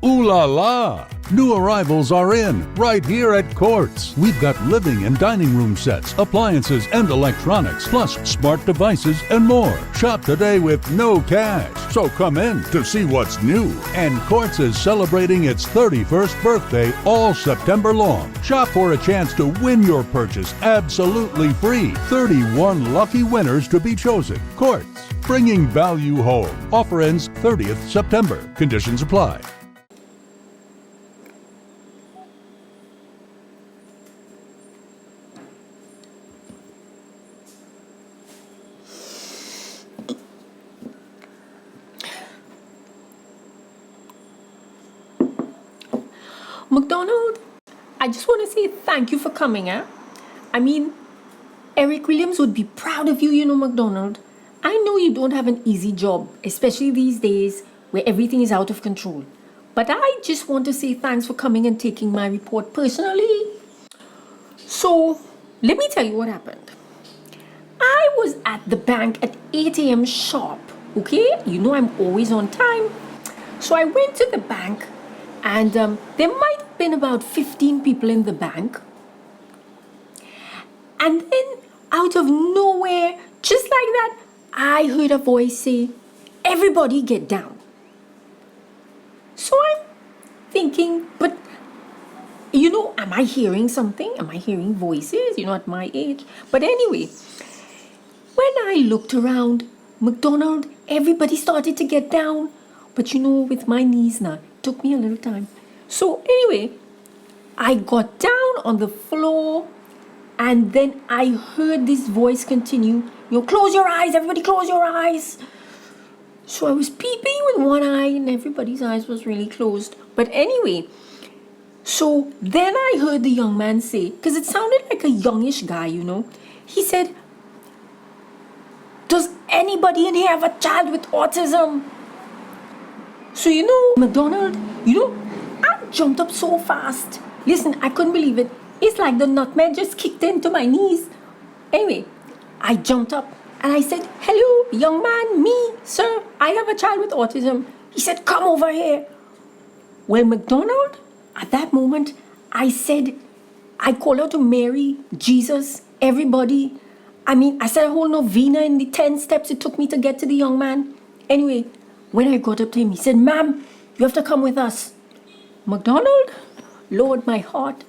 Ooh la la! New arrivals are in, right here at Courts. We've got living and dining room sets, appliances and electronics, plus smart devices and more. Shop today with no cash. So come in to see what's new. And Courts is celebrating its 31st birthday all September long. Shop for a chance to win your purchase absolutely free. 31 lucky winners to be chosen. Courts, bringing value home. Offer ends 30th September. Conditions apply. McDonald, I just want to say thank you for coming, I mean, Eric Williams would be proud of you, McDonald. I know you don't have an easy job, especially these days where everything is out of control. But I just want to say thanks for coming and taking my report personally. So, let me tell you what happened. I was at the bank at 8 a.m. sharp, okay? You know I'm always on time. So I went to the bank and there might have been about 15 people in the bank. And then out of nowhere, just like that, I heard a voice say, "Everybody get down." So I'm thinking, but am I hearing something? Am I hearing voices, at my age? But anyway, when I looked around, McDonald, everybody started to get down. But with my knees now, it took me a little time. So anyway, I got down on the floor and then I heard this voice continue, "Close your eyes, everybody close your eyes." So I was peeping with one eye and everybody's eyes was really closed. But anyway, so then I heard the young man say, because it sounded like a youngish guy, he said, "Does anybody in here have a child with autism?" So McDonald, I jumped up so fast. Listen, I couldn't believe it. It's like the nutmeg just kicked into my knees. Anyway, I jumped up and I said, "Hello, young man, me, sir, I have a child with autism." He said, "Come over here." Well, McDonald, at that moment, I called out to Mary, Jesus, everybody. I said a whole novena in the 10 steps it took me to get to the young man. Anyway, when I got up to him, he said, "Ma'am, you have to come with us." McDonald lowered my heart.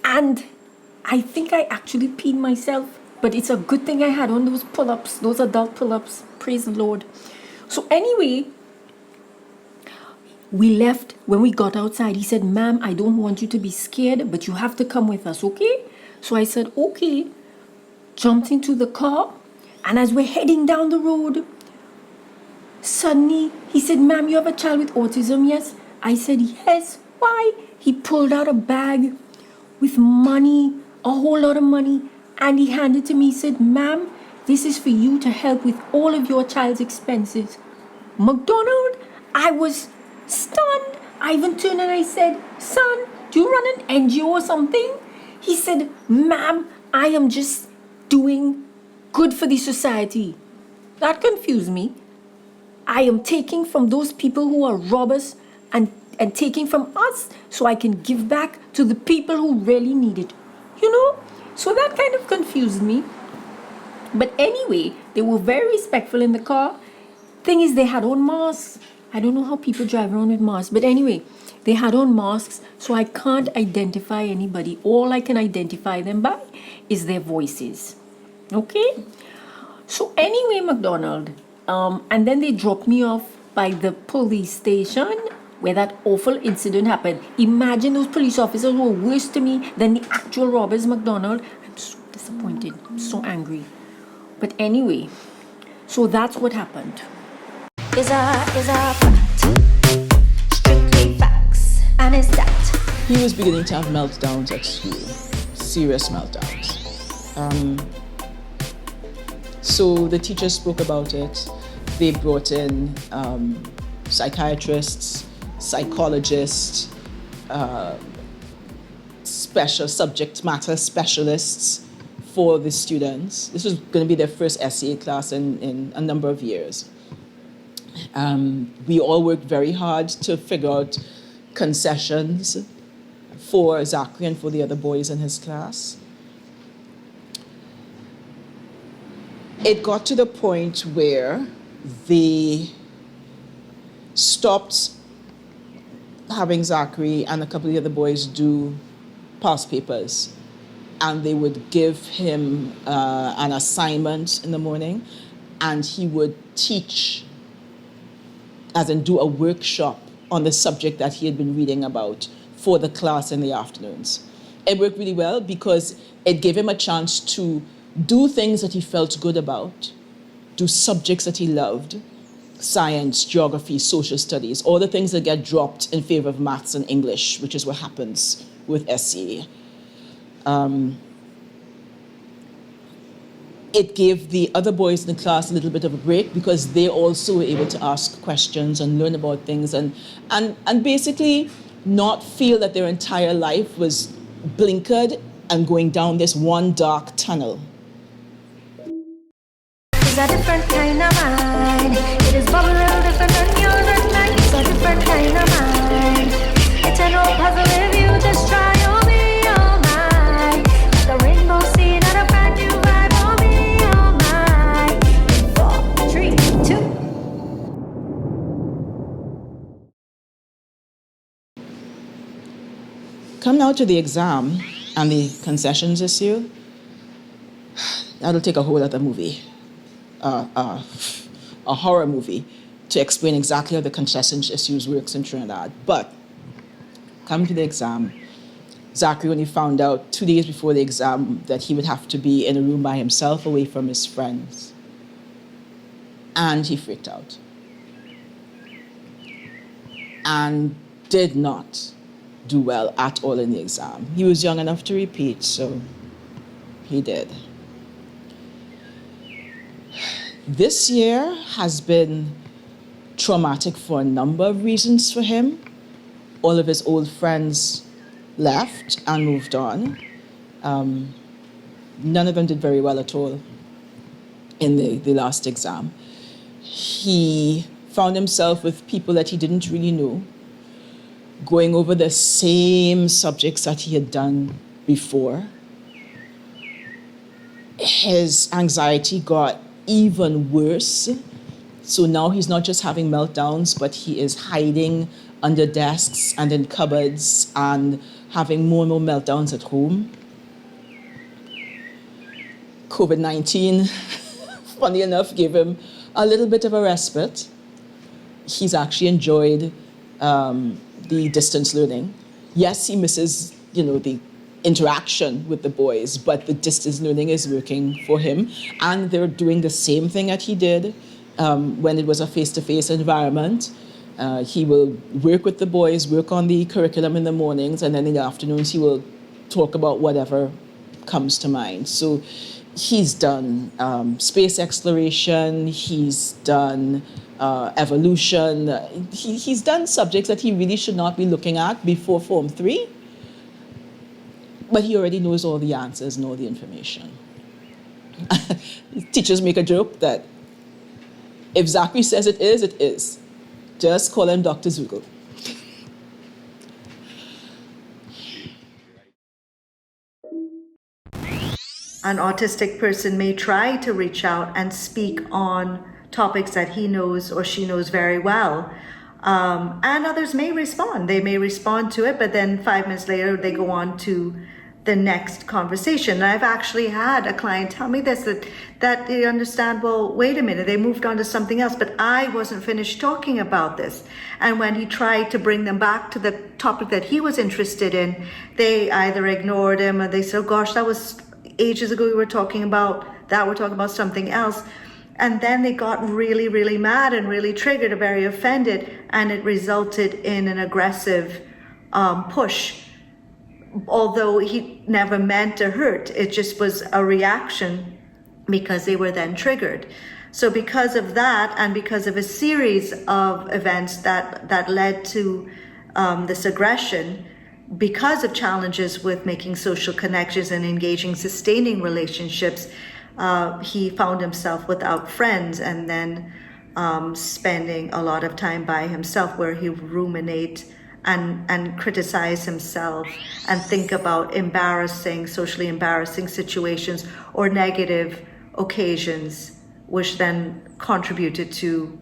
And I think I actually peed myself. But it's a good thing I had on those pull-ups, those adult pull-ups. Praise the Lord. So anyway, we left. When we got outside, he said, "Ma'am, I don't want you to be scared, but you have to come with us, okay?" So I said, "Okay." Jumped into the car. And as we're heading down the road, suddenly he said, "Ma'am, you have a child with autism, yes?" I said, "Yes." Why? He pulled out a bag with money, a whole lot of money, and he handed to me. He said, "Ma'am, this is for you to help with all of your child's expenses." McDonald, I was stunned. I even turned and I said, "Son, do you run an NGO or something?" He said, "Ma'am, I am just doing good for the society." That confused me. I am taking from those people who are robbers and taking from us so I can give back to the people who really need it. So that kind of confused me. But anyway, they were very respectful in the car. Thing is, they had on masks. I don't know how people drive around with masks. But anyway, they had on masks, so I can't identify anybody. All I can identify them by is their voices. Okay? So anyway, McDonald, and then they dropped me off by the police station where that awful incident happened. Imagine those police officers were worse to me than the actual robbers, McDonald. I'm so disappointed. I'm so angry. But anyway, so that's what happened. Is a fact, strictly facts, and is that he was beginning to have meltdowns at school, serious meltdowns. So the teachers spoke about it. They brought in psychiatrists, psychologists, special subject matter specialists for the students. This was going to be their first S.E.A class in a number of years. We all worked very hard to figure out concessions for Zachery and for the other boys in his class. It got to the point where they stopped having Zachery and a couple of the other boys do past papers, and they would give him an assignment in the morning, and he would teach, as in do a workshop on the subject that he had been reading about for the class in the afternoons. It worked really well because it gave him a chance to do things that he felt good about, do subjects that he loved, science, geography, social studies, all the things that get dropped in favor of maths and English, which is what happens with S.E.A. It gave the other boys in the class a little bit of a break because they also were able to ask questions and learn about things and basically not feel that their entire life was blinkered and going down this one dark tunnel. It's a different kind of mind. It is bubble different than yours and mine. It's a different kind of mind. It's an old puzzle if you just try. You'll be all mine. The rainbow scene and a brand new vibe. You'll be all mine. 4, 3, 2. Come now to the exam and the concessions issue. That'll take a whole other movie. A horror movie to explain exactly how the concessions issues works in Trinidad. But come to the exam, Zachery only found out 2 days before the exam that he would have to be in a room by himself away from his friends. And he freaked out. And did not do well at all in the exam. He was young enough to repeat, so he did. This year has been traumatic for a number of reasons for him. All of his old friends left and moved on. None of them did very well at all in the last exam. He found himself with people that he didn't really know, going over the same subjects that he had done before. His anxiety got even worse. So now he's not just having meltdowns, but he is hiding under desks and in cupboards and having more and more meltdowns at home. COVID-19, funny enough, gave him a little bit of a respite. He's actually enjoyed the distance learning. Yes, he misses, the interaction with the boys, but the distance learning is working for him, and they're doing the same thing that he did when it was a face-to-face environment. He will work with the boys, work on the curriculum in the mornings, and then in the afternoons he will talk about whatever comes to mind. So he's done space exploration, he's done evolution, he's done subjects that he really should not be looking at before Form 3. But he already knows all the answers and all the information. Teachers make a joke that if Zachery says it is, it is. Just call him Dr. Zoogle. An autistic person may try to reach out and speak on topics that he knows or she knows very well. And others may respond. They may respond to it, but then 5 minutes later, they go on to the next conversation. And I've actually had a client tell me this, that they understand, well, wait a minute, they moved on to something else, but I wasn't finished talking about this. And when he tried to bring them back to the topic that he was interested in, they either ignored him or they said, oh gosh, that was ages ago we were talking about that, we're talking about something else. And then they got really, really mad and really triggered, or very offended, and it resulted in an aggressive push. Although he never meant to hurt, it just was a reaction because they were then triggered. So because of that, and because of a series of events that led to this aggression, because of challenges with making social connections and engaging, sustaining relationships, he found himself without friends, and then spending a lot of time by himself where he ruminate and criticize himself and think about socially embarrassing situations or negative occasions, which then contributed to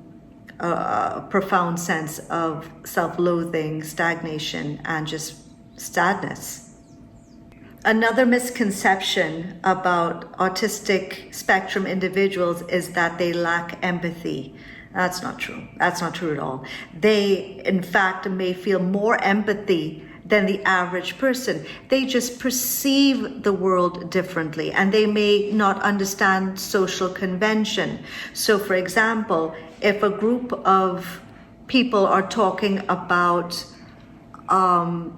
a profound sense of self-loathing, stagnation, and just sadness. Another misconception about autistic spectrum individuals is that they lack empathy. That's not true. That's not true at all. They, in fact, may feel more empathy than the average person. They just perceive the world differently, and they may not understand social convention. So, for example, if a group of people are talking about a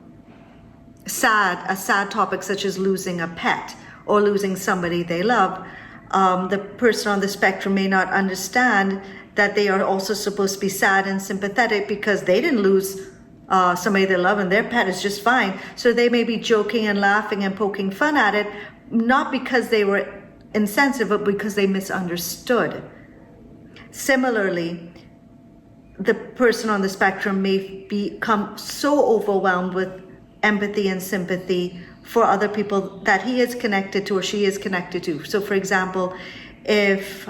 sad topic such as losing a pet or losing somebody they love, the person on the spectrum may not understand that they are also supposed to be sad and sympathetic because they didn't lose somebody they love and their pet is just fine. So they may be joking and laughing and poking fun at it, not because they were insensitive, but because they misunderstood. Similarly, the person on the spectrum may become so overwhelmed with empathy and sympathy for other people that he is connected to or she is connected to. So, for example, if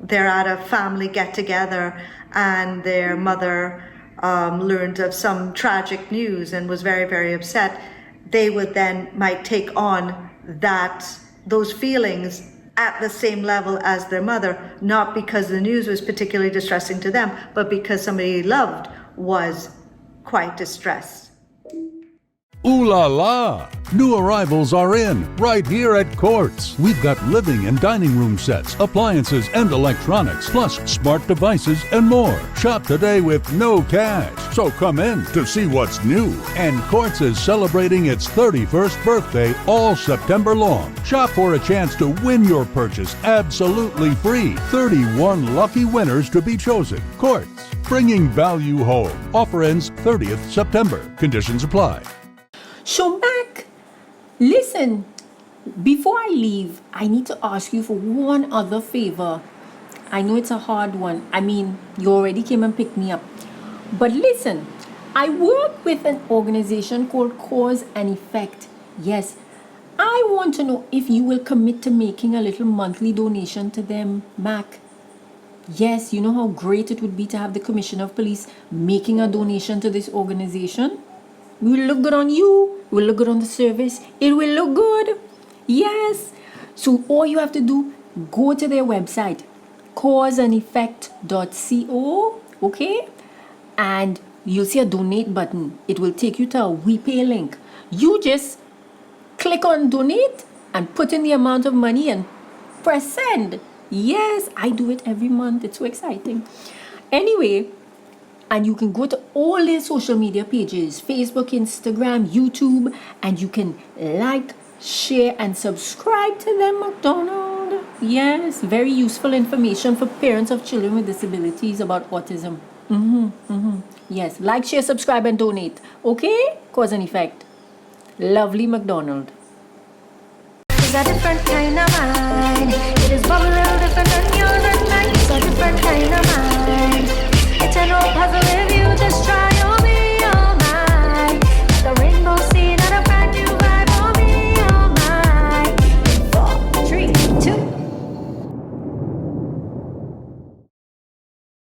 they're at a family get-together and their mother learned of some tragic news and was very, very upset, they might take on those feelings at the same level as their mother, not because the news was particularly distressing to them, but because somebody they loved was quite distressed. Ooh la la! New arrivals are in, right here at Courts. We've got living and dining room sets, appliances and electronics, plus smart devices and more. Shop today with no cash. So come in to see what's new. And Courts is celebrating its 31st birthday all September long. Shop for a chance to win your purchase absolutely free. 31 lucky winners to be chosen. Courts, bringing value home. Offer ends 30th September. Conditions apply. So, Mac, listen, before I leave, I need to ask you for one other favor. I know it's a hard one. I mean, you already came and picked me up. But listen, I work with an organization called Cause and Effect. Yes, I want to know if you will commit to making a little monthly donation to them, Mac. Yes, you know how great it would be to have the Commissioner of Police making a donation to this organization? It will look good on you. It will look good on the service. It will look good. Yes. So all you have to do, go to their website, causeaneffect.co, okay? And you'll see a donate button. It will take you to a WePay link. You just click on donate and put in the amount of money and press send. Yes, I do it every month. It's so exciting. Anyway, and you can go to all their social media pages, Facebook, Instagram, YouTube, and you can like, share, and subscribe to them, McDonald. Yes, very useful information for parents of children with disabilities about autism. Yes, like, share, subscribe, and donate. Okay? Cause and Effect. Lovely McDonald. It's a different kind of mind. It is bubble different than yours and mine. It's a different kind of mind.